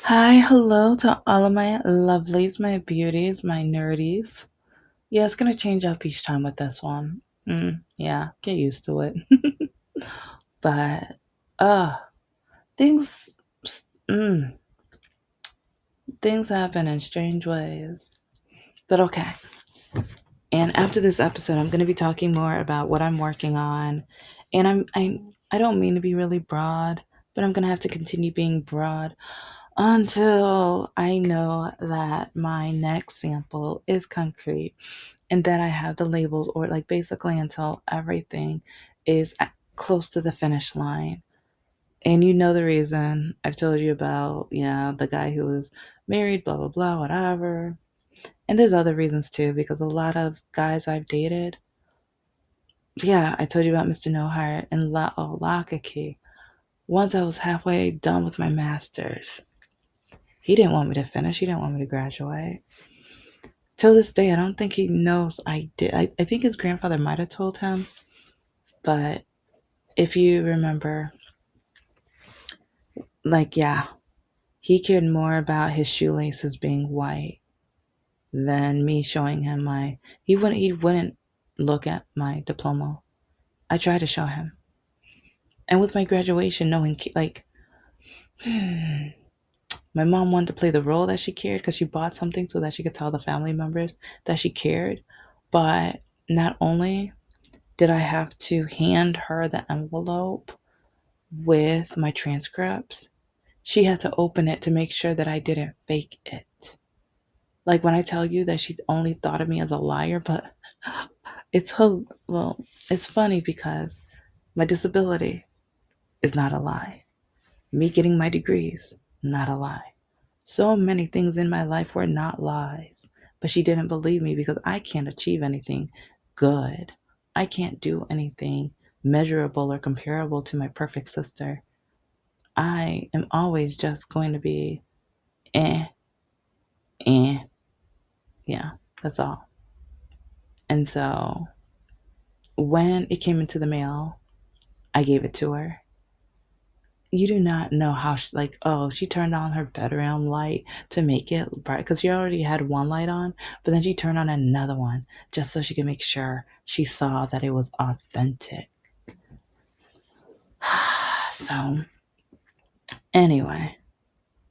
Hi, hello to all of my lovelies, my beauties, my nerdies. Yeah, it's gonna change up each time with this one. Yeah, get used to it. But, uh, things, mm, things happen in strange ways. But okay. And after this episode, I'm gonna be talking more about what I'm working on, and I don't mean to be really broad, but I'm gonna have to continue being broad until I know that my next sample is concrete and that I have the labels, or like basically until everything is close to the finish line. And you know the reason I've told you about, yeah, the guy who was married, blah, blah, blah, whatever. And there's other reasons too, because a lot of guys I've dated, yeah, I told you about Mr. No Heart and Lakaki. Once I was halfway done with my master's, he didn't want me to finish. He didn't want me to graduate. Till this day, I don't think he knows I did. I think his grandfather might have told him, but if you remember, like, yeah, he cared more about his shoelaces being white than me showing him my. He wouldn't look at my diploma. I tried to show him, and with my graduation, knowing like, my mom wanted to play the role that she cared because she bought something so that she could tell the family members that she cared, but not only did I have to hand her the envelope with my transcripts, she had to open it to make sure that I didn't fake it. Like when I tell you that she only thought of me as a liar, but it's her, well, it's funny because my disability is not a lie. Me getting my degrees, not a lie. So many things in my life were not lies, but she didn't believe me because I can't achieve anything good. I can't do anything measurable or comparable to my perfect sister. I am always just going to be eh, eh, yeah, that's all. And so when it came into the mail, I gave it to her. You do not know how she, like, oh, she turned on her bedroom light to make it bright because she already had one light on, but then she turned on another one just so she could make sure she saw that it was authentic. So anyway,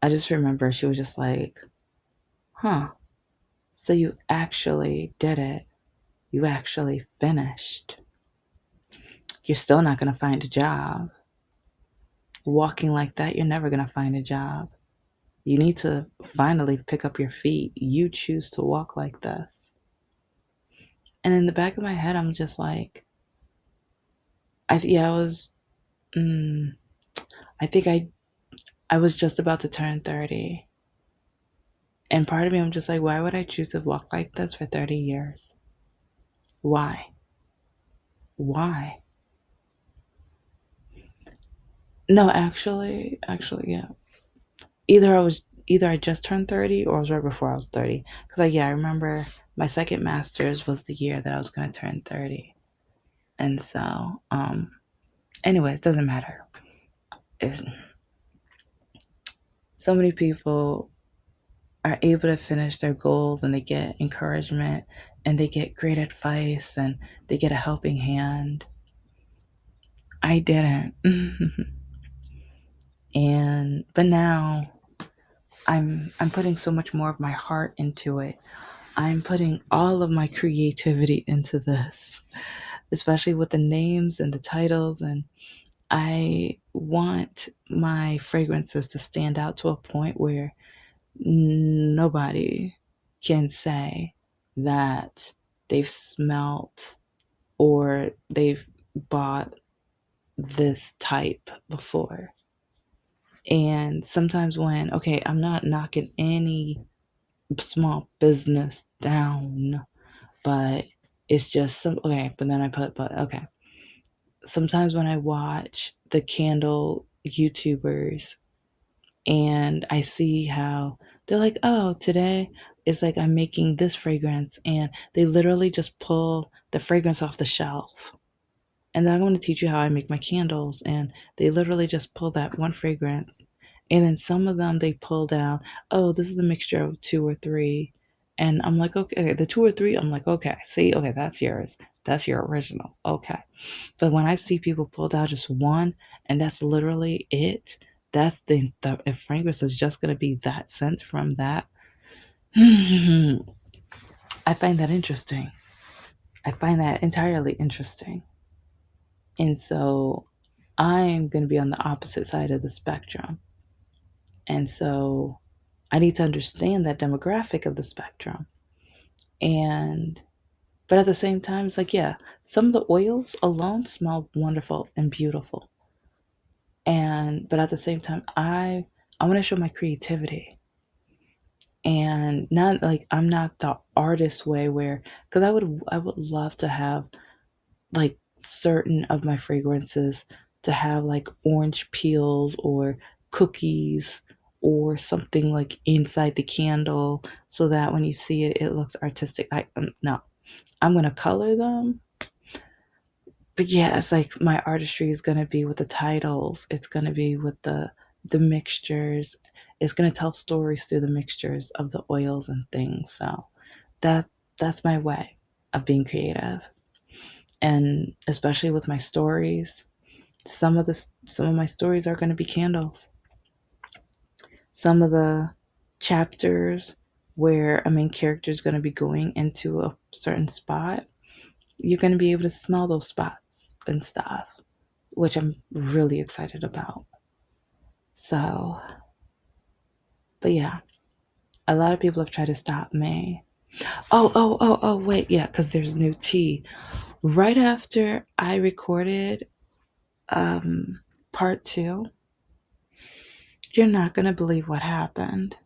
I just remember she was just like, huh, so you actually did it. You actually finished. You're still not going to find a job. Walking like that, you're never going to find a job. You need to finally pick up your feet. You choose to walk like this. And in the back of my head, I'm just like, yeah, I was, mm, I think I was just about to turn 30. And part of me, I'm just like, why would I choose to walk like this for 30 years? Why? Why? No, actually, yeah. Either I just turned 30 or it was right before I was 30. Because, like, yeah, I remember my second master's was the year that I was going to turn 30. And so, anyways, doesn't matter. It's, so many people are able to finish their goals and they get encouragement and they get great advice and they get a helping hand. I didn't. And but now I'm putting so much more of my heart into it. I'm putting all of my creativity into this, especially with the names and the titles, and I want my fragrances to stand out to a point where nobody can say that they've smelt or they've bought this type before. And sometimes when, okay, I'm not knocking any small business down, but it's just some, okay, but then I put, but okay. Sometimes when I watch the candle YouTubers and I see how they're like, oh, today it's like I'm making this fragrance, and they literally just pull the fragrance off the shelf. And then I'm going to teach you how I make my candles, and they literally just pull that one fragrance And then some of them they pull down, oh, this is a mixture of two or three. And I'm like, okay, the two or three, I'm like, okay, see, okay, that's yours. That's your original. Okay. But when I see people pull down just one and that's literally it, that's the if fragrance is just gonna be that scent from that. I find that interesting. I find that entirely interesting. And so I'm going to be on the opposite side of the spectrum. And so I need to understand that demographic of the spectrum. And, but at the same time, it's like, yeah, some of the oils alone smell wonderful and beautiful. And, but at the same time, I want to show my creativity. And not like I'm not the artist way where, because I would love to have like certain of my fragrances to have like orange peels or cookies or something like inside the candle so that when you see it it looks artistic. No, I'm going to color them, but yeah, it's like my artistry is going to be with the titles, it's going to be with the mixtures, it's going to tell stories through the mixtures of the oils and things. So that that's my way of being creative. And especially with my stories, some of my stories are going to be candles. Some of the chapters where a main character is going to be going into a certain spot, you're going to be able to smell those spots and stuff, which I'm really excited about. So, but yeah, a lot of people have tried to stop me. Oh, wait, yeah, because there's new tea. Right after I recorded um, part two, you're not going to believe what happened.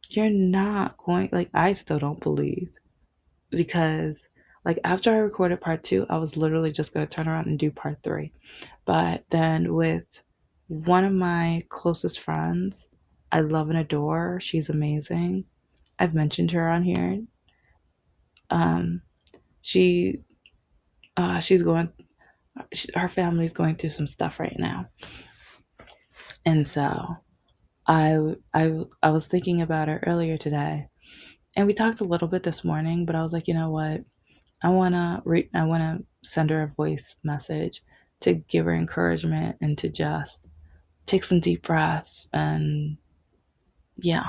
You're not going, like, I still don't believe because, like, after I recorded part two, I was literally just going to turn around and do part three. But then with one of my closest friends, I love and adore, she's amazing. I've mentioned her on here. Um, she, she's going, her family's going through some stuff right now. And so I was thinking about her earlier today. And we talked a little bit this morning, but I was like, you know what? I wanna send her a voice message to give her encouragement and to just take some deep breaths and yeah.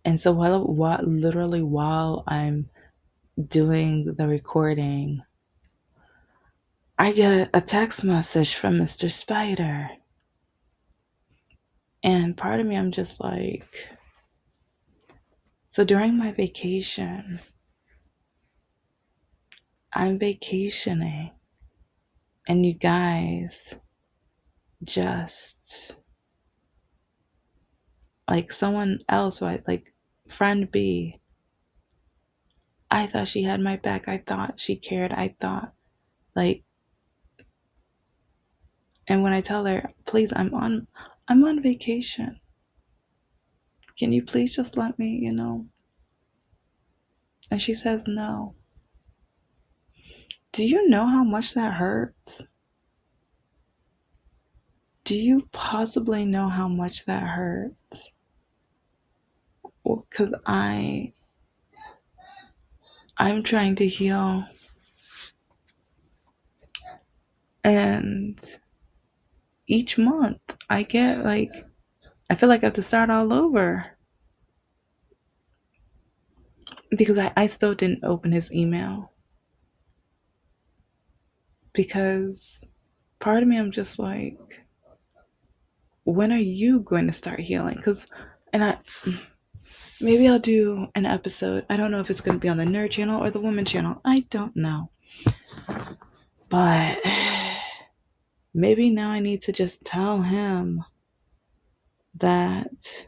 And so literally while I'm doing the recording, I get a text message from Mr. Spider. And part of me I'm just like, so during my vacation, I'm vacationing and you guys just like someone else, right? Like friend B, I thought she had my back. I thought she cared. I thought like, and when I tell her, please, I'm on vacation. Can you please just let me, And she says no. Do you know how much that hurts? Do you possibly know how much that hurts? Well, cause I'm trying to heal, and each month I get like I feel like I have to start all over because I still didn't open his email because part of me I'm just like, when are you going to start healing? Because and I maybe I'll do an episode. I don't know if it's going to be on the nerd channel or the woman channel. I don't know. But maybe now I need to just tell him that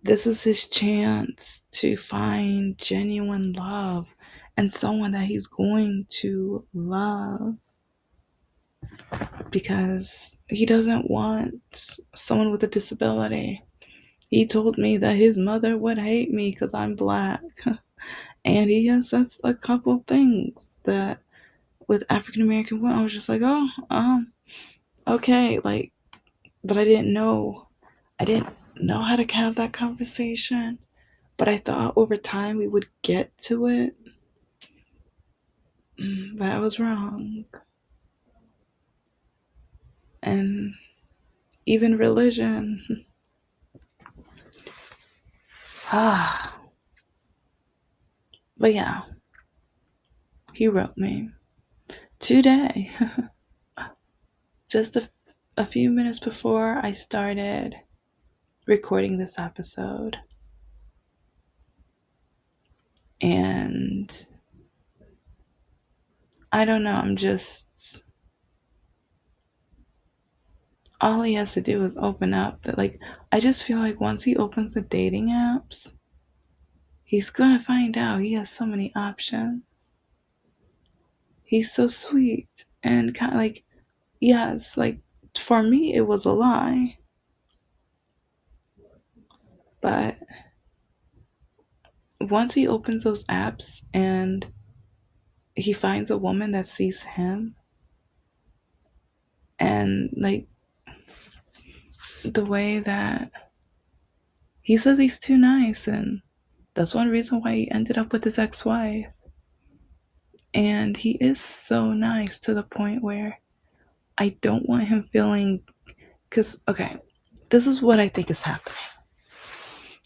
this is his chance to find genuine love and someone that he's going to love because he doesn't want someone with a disability. He told me that his mother would hate me because I'm black. And he has said a couple things that with African American women, I was just like, oh, okay, like but I didn't know how to have that conversation. But I thought over time we would get to it. But I was wrong. And even religion. Ah, but yeah, he wrote me today, just a few minutes before I started recording this episode. And I don't know, all he has to do is open up. That, like, I just feel like once he opens the dating apps, he's gonna find out he has so many options. He's so sweet and kind of like, yes, like for me, it was a lie. But once he opens those apps and he finds a woman that sees him and like the way that he says he's too nice, and that's one reason why he ended up with his ex-wife. And he is so nice to the point where I don't want him feeling, because okay, this is what I think is happening.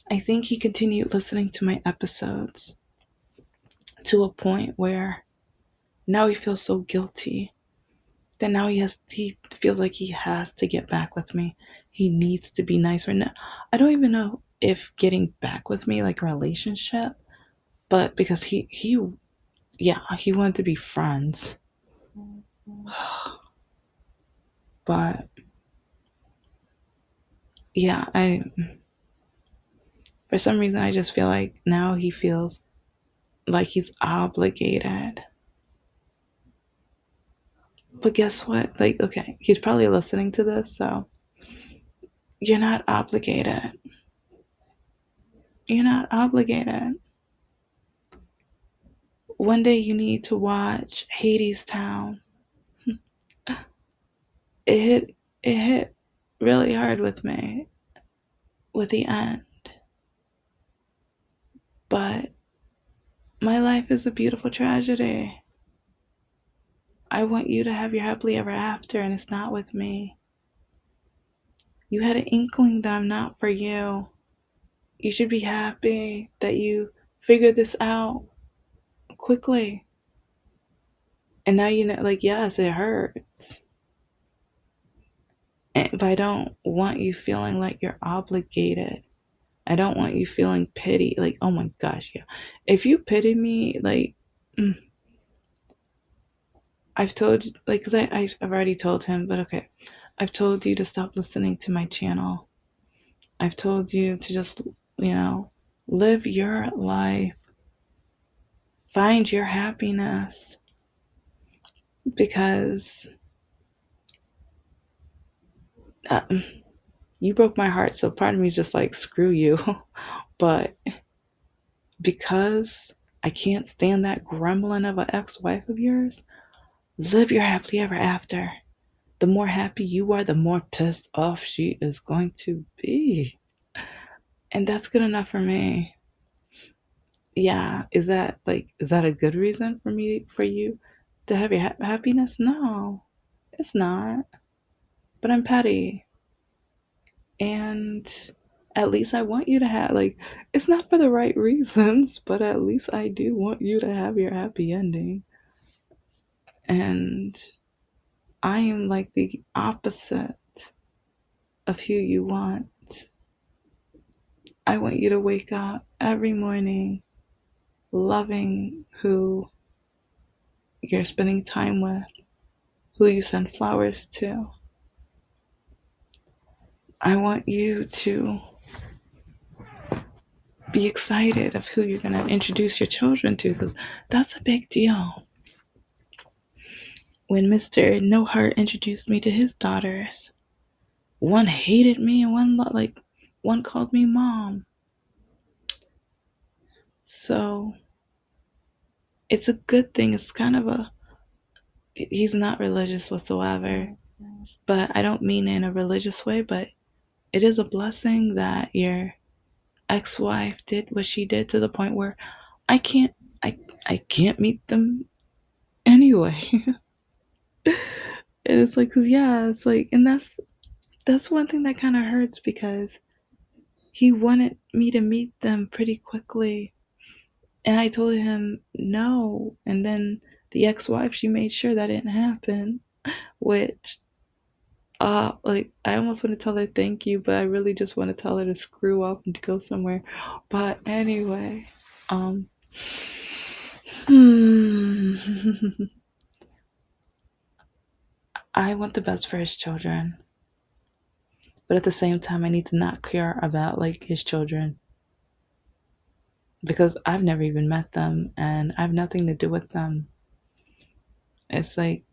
I think he continued listening to my episodes to a point where now he feels so guilty that now he feels like he has to get back with me. He needs to be nice right now. I don't even know if getting back with me like a relationship, but because he yeah, he wanted to be friends. But yeah, I for some reason I just feel like now he feels like he's obligated. But guess what? Like, okay, he's probably listening to this, so you're not obligated. You're not obligated. One day you need to watch Hades Town. It hit really hard with me with the end. But my life is a beautiful tragedy. I want you to have your happily ever after, and it's not with me. You had an inkling that I'm not for you. You should be happy that you figured this out quickly. And now you know, like, yes, it hurts. But I don't want you feeling like you're obligated. I don't want you feeling pity. Like, oh my gosh, yeah. If you pity me, like, I've told, like, because I've already told him, but okay. I've told you to stop listening to my channel. I've told you to just, live your life. Find your happiness. Because uh, you broke my heart. So part of me is just like, screw you. But because I can't stand that gremlin of an ex wife of yours, live your happily ever after. The more happy you are, the more pissed off she is going to be. And that's good enough for me. Yeah, is that a good reason for you to have your happiness? No, it's not. But I'm petty, and at least I want you to have, like, it's not for the right reasons, but at least I do want you to have your happy ending. And I am like the opposite of who you want. I want you to wake up every morning loving who you're spending time with, who you send flowers to. I want you to be excited of who you're going to introduce your children to, because that's a big deal. When Mr. No Heart introduced me to his daughters, one hated me and one called me mom. So it's a good thing. It's kind of he's not religious whatsoever. Yes. But I don't mean in a religious way, but it is a blessing that your ex-wife did what she did to the point where I can't I I can't meet them anyway. And it's like, 'cause yeah, it's like, and that's one thing that kind of hurts because he wanted me to meet them pretty quickly. And I told him no. And then the ex-wife, she made sure that didn't happen, which like I almost want to tell her thank you, but I really just want to tell her to screw up and to go somewhere. But anyway, um hmm, I want the best for his children, but at the same time I need to not care about like his children because I've never even met them and I have nothing to do with them. It's like,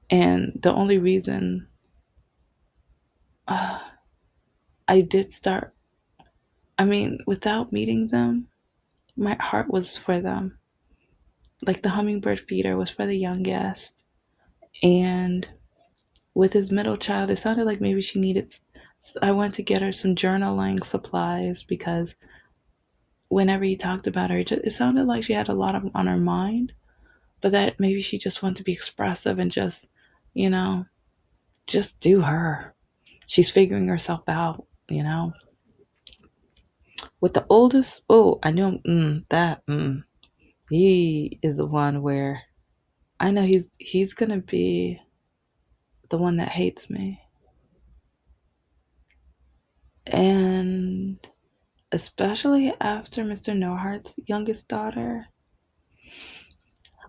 and the only reason uh, I did start, I mean, without meeting them, my heart was for them. Like the hummingbird feeder was for the youngest. And with his middle child, it sounded like maybe she needed, I went to get her some journaling supplies because whenever he talked about her, it sounded like she had a lot of on her mind, but that maybe she just wanted to be expressive and just, you know, just do her. She's figuring herself out, you know. With the oldest, oh, I knew that he is the one where I know he's gonna be the one that hates me, and especially after Mr. No Heart's youngest daughter,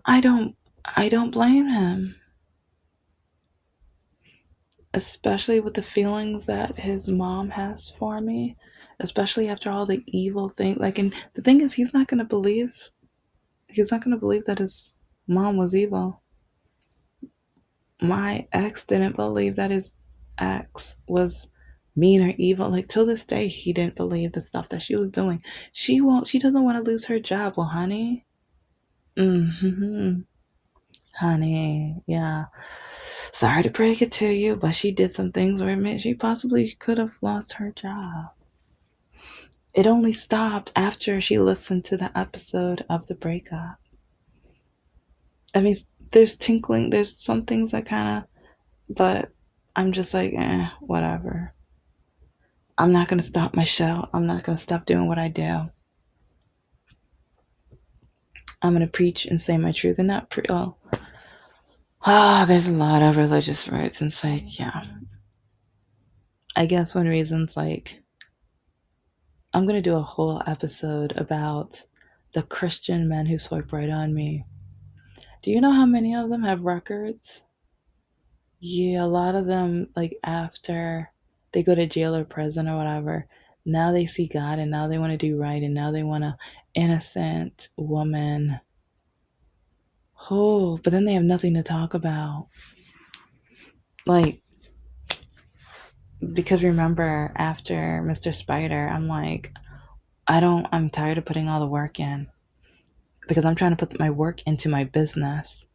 I don't I don't blame him, especially with the feelings that his mom has for me, especially after all the evil thing. Like, and the thing is, he's not gonna believe that his mom was evil. My ex didn't believe that his ex was mean or evil. Like till this day, he didn't believe the stuff that she was doing. She doesn't want to lose her job. Well, honey, mm-hmm, honey, yeah. Sorry to break it to you, but she did some things where she possibly could have lost her job. It only stopped after she listened to the episode of the breakup. I mean, there's some things that kind of, but I'm just like, whatever. I'm not going to stop my show. I'm not going to stop doing what I do. I'm going to preach and say my truth and not there's a lot of religious rights. And it's like, yeah. I guess one reason's like, I'm going to do a whole episode about the Christian men who swipe right on me. Do you know how many of them have records? Yeah, a lot of them, like after they go to jail or prison or whatever, now they see God and now they want to do right and now they want a innocent woman. Oh, but then they have nothing to talk about. Like, because remember, after Mr. Spider, I'm like, I'm tired of putting all the work in because I'm trying to put my work into my business.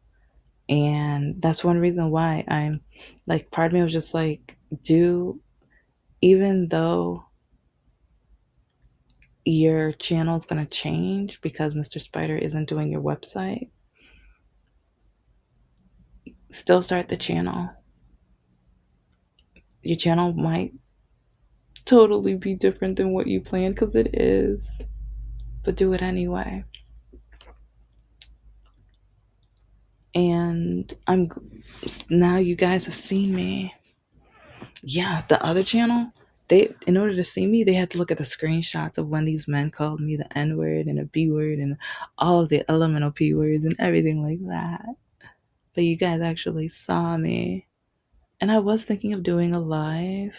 And that's one reason why I'm like, part of me was just like, even though your channel is going to change because Mr. Spider isn't doing your website, still start the channel. Your channel might totally be different than what you planned because it is, but do it anyway. And now you guys have seen me. Yeah, the other channel, they in order to see me, they had to look at the screenshots of when these men called me the N word and a B word and all of the elemental P words and everything like that. But you guys actually saw me. And I was thinking of doing a live.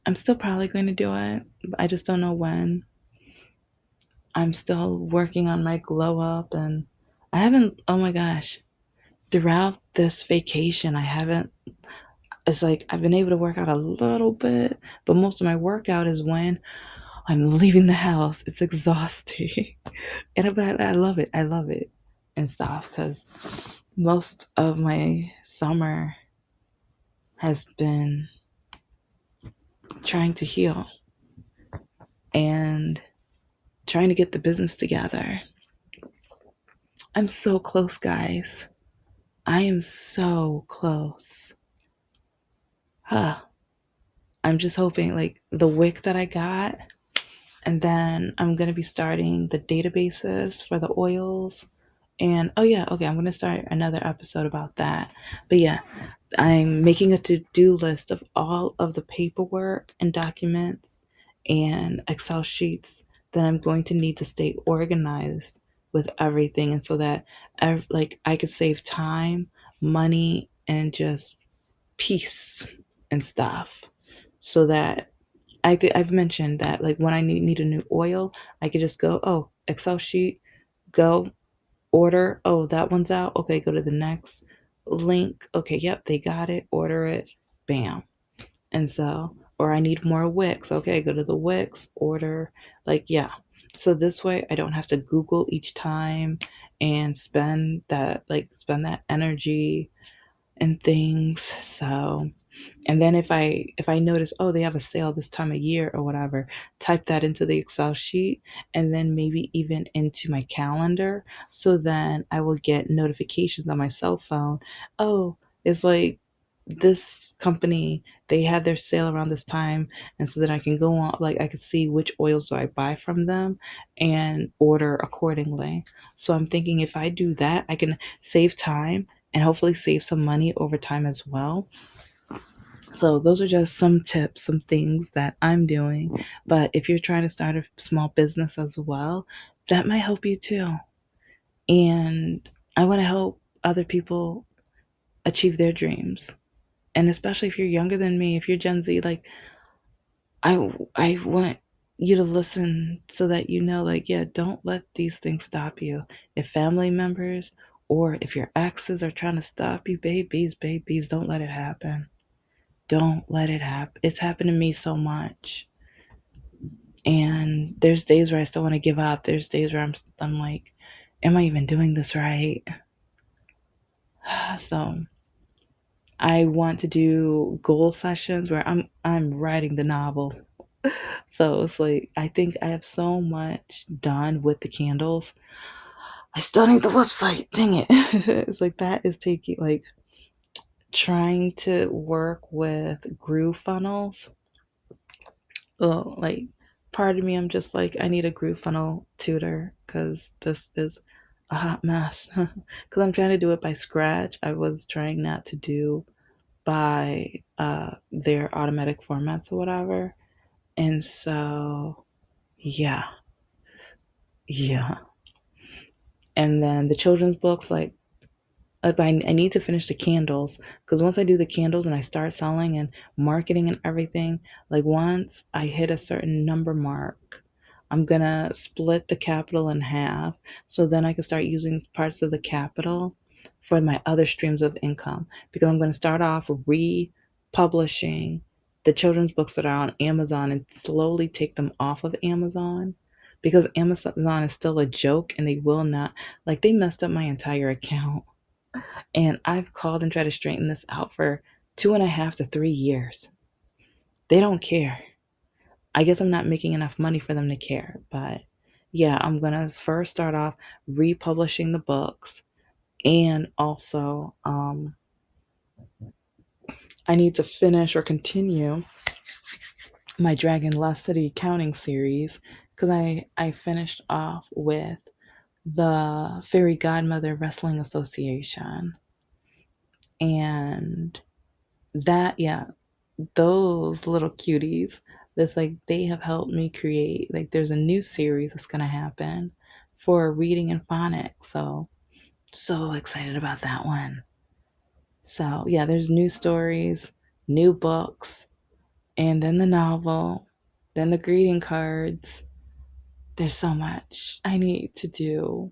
I'm still probably going to do it. But I just don't know when. I'm still working on my glow up and I haven't, oh my gosh, throughout this vacation, I haven't, it's like I've been able to work out a little bit, but most of my workout is when I'm leaving the house. It's exhausting. But I love it. I love it and stuff because Most of my summer has been trying to heal and trying to get the business together. I'm so close, guys. I am so close. Huh. I'm just hoping, like, the wick that I got, and then I'm going to be starting the databases for the oils. And oh, yeah, okay, I'm going to start another episode about that. But yeah, I'm making a to do list of all of the paperwork and documents and Excel sheets that I'm going to need to stay organized with everything. And so that like I could save time, money, and just peace and stuff. So that I've mentioned that, like, when I need a new oil, I could just go, oh, Excel sheet, go order. Oh, that one's out. Okay, go to the next link. Okay, yep, they got it. Order it. Bam. And so, or I need more Wix. Okay, go to the Wix, order. Like, yeah. So this way I don't have to Google each time and spend that energy and things. So, and then if I notice, oh, they have a sale this time of year or whatever, type that into the Excel sheet, and then maybe even into my calendar, so then I will get notifications on my cell phone. Oh, it's like this company, they had their sale around this time, and so that I can go on, like, I can see which oils do I buy from them and order accordingly. So I'm thinking, if I do that, I can save time and hopefully save some money over time as well. So those are just some tips, some things that I'm doing. But if you're trying to start a small business as well, that might help you too. And I want to help other people achieve their dreams. And especially if you're younger than me, if you're Gen Z, like, I want you to listen so that you know, like, yeah, don't let these things stop you. If family members or if your exes are trying to stop you, babies, don't let it happen. Don't let it happen. It's happened to me so much. And there's days where I still want to give up. There's days where I'm like, am I even doing this right? So I want to do goal sessions where I'm writing the novel. So it's like, I think I have so much done with the candles. I still need the website. Dang it. It's like that is taking, like, trying to work with groove funnels. Oh, like, part of me, I'm just like, I need a groove funnel tutor because this is a hot mess. Because I'm trying to do it by scratch. I was trying not to do by their automatic formats or whatever. And so, yeah, yeah. And then the children's books, like, I need to finish the candles, because once I do the candles and I start selling and marketing and everything, like, once I hit a certain number mark, I'm gonna split the capital in half, so then I can start using parts of the capital for my other streams of income, because I'm gonna start off republishing the children's books that are on Amazon and slowly take them off of Amazon, because Amazon is still a joke and they will not, like, they messed up my entire account, and I've called and tried to straighten this out for 2.5 to 3 years. They don't care. I guess I'm not making enough money for them to care. But yeah, I'm going to first start off republishing the books. And also, I need to finish or continue my Dragon Lost City counting series, because I finished off with the Fairy Godmother Wrestling Association. And that, yeah, those little cuties, that's like, they have helped me create, like, there's a new series that's going to happen for reading and phonics. So excited about that one. So yeah, there's new stories, new books, and then the novel, then the greeting cards. There's so much I need to do,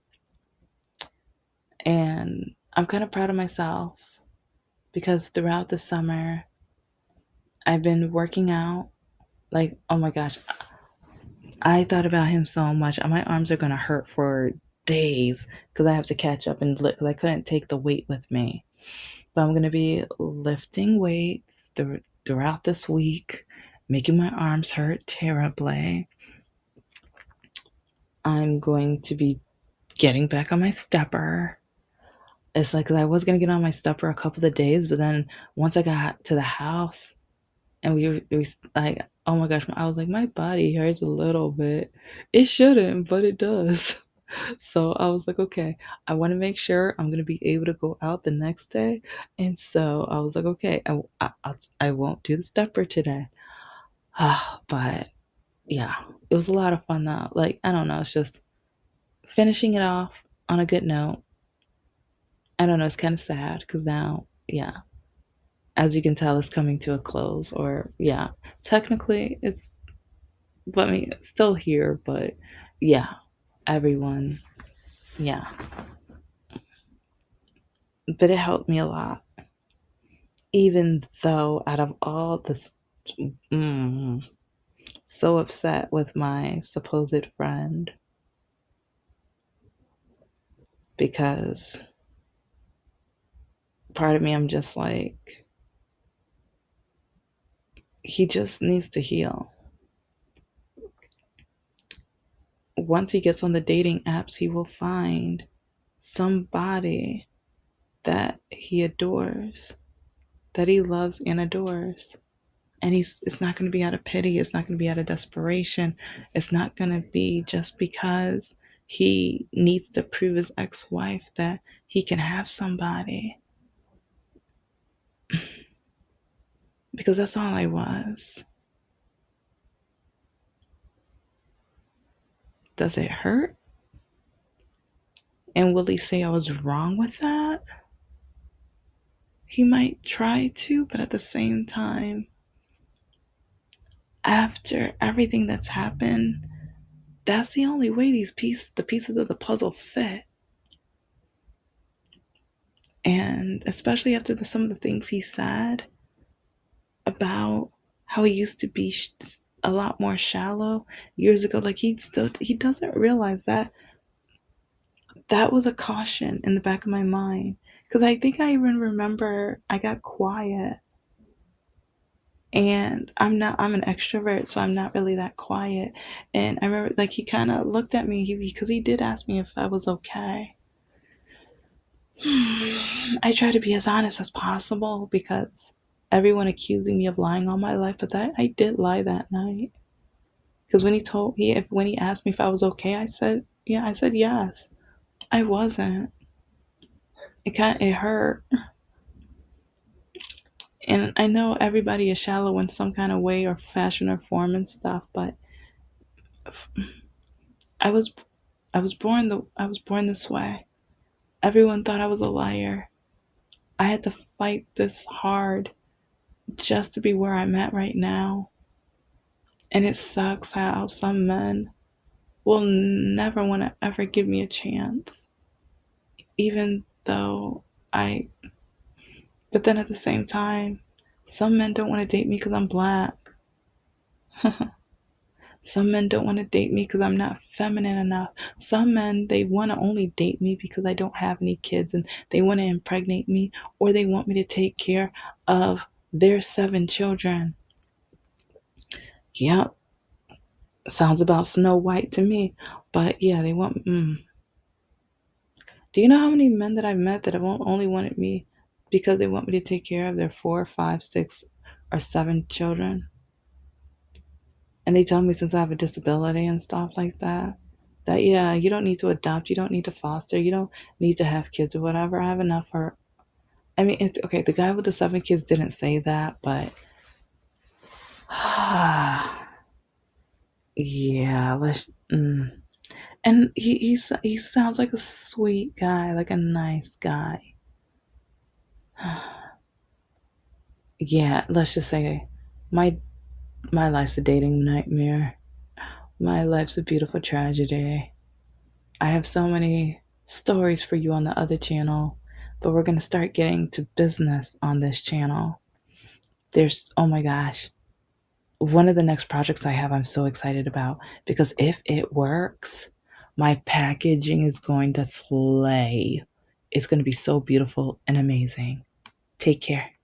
and I'm kind of proud of myself, because throughout the summer I've been working out. Like, oh my gosh, I thought about him so much. My arms are gonna hurt for days because I have to catch up and lift because I couldn't take the weight with me. But I'm gonna be lifting weights throughout this week, making my arms hurt terribly. I'm going to be getting back on my stepper. It's like 'cause I was gonna get on my stepper a couple of days, but then once I got to the house and we like, oh my gosh, I was like, my body hurts a little bit. It shouldn't, but it does. So I was like, okay, I want to make sure I'm gonna be able to go out the next day, and so I was like, okay, I won't do the stepper today. But yeah, it was a lot of fun though. Like I don't know, it's just finishing it off on a good note. I don't know, it's kind of sad because now, yeah, as you can tell, it's coming to a close. Or yeah, technically, it's let me still here, but yeah, everyone, yeah, but it helped me a lot. Even though out of all this, mm, so upset with my supposed friend because part of me, I'm just like, he just needs to heal. Once he gets on the dating apps, he will find somebody that he adores, that he loves and adores. And it's not going to be out of pity, it's not going to be out of desperation, it's not going to be just because he needs to prove his ex-wife that he can have somebody, because that's all I was. Does it hurt? And will he say I was wrong with that? He might try to, but at the same time, after everything that's happened, that's the only way the pieces of the puzzle fit. And especially after some of the things he said about how he used to be a lot more shallow years ago, like he doesn't realize that that was a caution in the back of my mind, because I think I even remember I got quiet, and I'm an extrovert, so I'm not really that quiet. And I remember like he kind of looked at me because he did ask me if I was okay. I try to be as honest as possible because everyone accusing me of lying all my life, but that I did lie that night. Because when he asked me if I was okay, I said yeah. I said yes. I wasn't. It hurt, and I know everybody is shallow in some kind of way or fashion or form and stuff, but I was I was born this way. Everyone thought I was a liar. I had to fight this hard just to be where I'm at right now. And it sucks how some men will never want to ever give me a chance, even though I, but then at the same time, some men don't want to date me because I'm black. Some men don't want to date me because I'm not feminine enough. Some men, they want to only date me because I don't have any kids and they want to impregnate me, or they want me to take care of their 7 children. Yep, sounds about Snow White to me. But yeah, they want. Do you know how many men that I've met that have only wanted me because they want me to take care of their 4, 5, 6, or 7 children? And they tell me since I have a disability and stuff like that, that yeah, you don't need to adopt, you don't need to foster, you don't need to have kids or whatever. I have enough for. I mean, it's okay. The guy with the 7 kids didn't say that, but yeah, let's. And he sounds like a sweet guy, like a nice guy. Yeah, let's just say my my life's a dating nightmare. My life's a beautiful tragedy. I have so many stories for you on the other channel, but we're going to start getting to business on this channel. There's, oh my gosh, one of the next projects I have, I'm so excited about because if it works, My packaging is going to slay. It's going to be so beautiful and amazing. Take care.